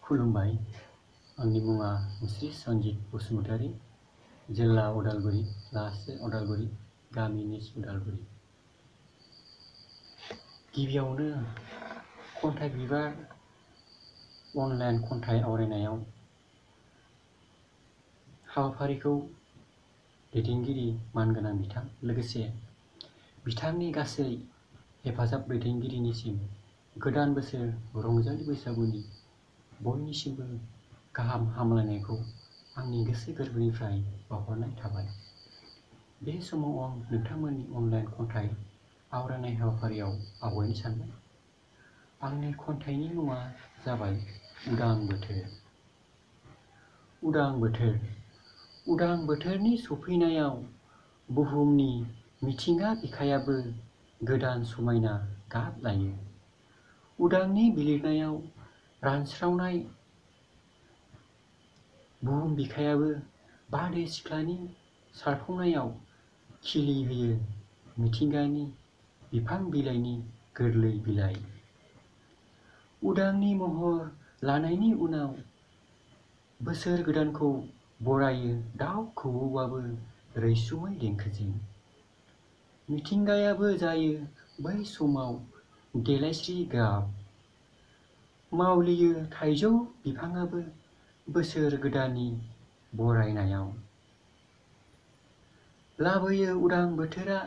खुलुमबाय। आंनि मुङा मुस्रि सन्जित बसुमतारी, जिल्ला उदालगुरि, लासे उदालगुरि, गामि निज उदालगुरि। गिबियावनो खन्थाइ बिबार अनलाइन खन्थाइ आवरायनायाव हाबाफारिखौ दैदेनगिरि मानगोनां बिथां लोगोसे बिथांनि गासै हेफाजाब दैदेनगिरिनिसिम गोदान बोसोर रंजालि बैसागुनि बयनिसिमबो गाहाम हामलायनायखौ आंनि गोसो गोरबोनिफ्राय बावहरनाय थाबाय। बे समाव आं नोंथांमोननि अनलाइन खन्थाइ आवरायनाय हाबाफारियाव आवगायनो सानबाय। आंनि खन्थाइनि मुङा जाबाय उदां बोथोर। उदां बोथोर। उदां बोथोरनि सफैनायाव बुहुमनि मिथिंगा बिखायाबो गोदान समायना गाब लायो। उदांनि बिलिरनायाव रानस्रावनाय बुहुम बिखायाबो बारदै सिख्लानि सारफावनायाव खिलिहोयो मिथिंगानि बिफां बिलाइनि गोरलै बिलाइ। उदांनि महर लानायनि उनाव बोसोर गोदानखौ बरायो दाउ खौवौआबो रैसुमै देंखोजों। मिथिंगायाबो जायो बै समाव देलायस्रि गाब। मावलियो थाइजौ बिफाङाबो बोसोर गोदाननि बरायनायाव। लाबोयो उदां बोथोरा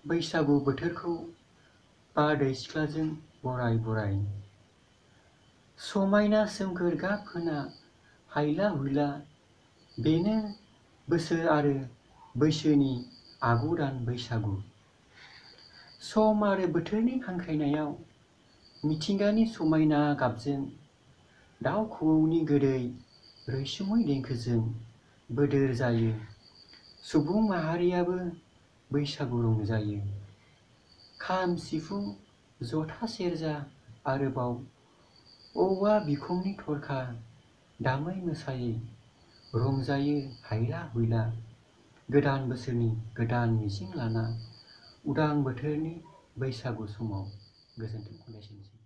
बैसागु बोथोरखौ बारदै सिख्लाजों बराय बराय। समायना सोमखोर गाब होना हायला हुइला बेनो बोसोर आरो बैसोनि आगु दान बैसागु। सम आरो बोथोरनि हांख्रायनायाव मिथिंगानि समायना गाबजों दाउ खौवौनि गोदै रैसुमै देंखोजों बोदोर जायो सुबुं माहारियाबो बैसागु रंजायो। खाम सिफुं जथा सेरजा आरोबाव औवा बिखंनि थरखा दामै मोसायै रंजायो हायला हुइला गोदान बोसोरनि गोदान मिजिं लाना उदां बोथोरनि बैसागु समाव। गोजोन्थों।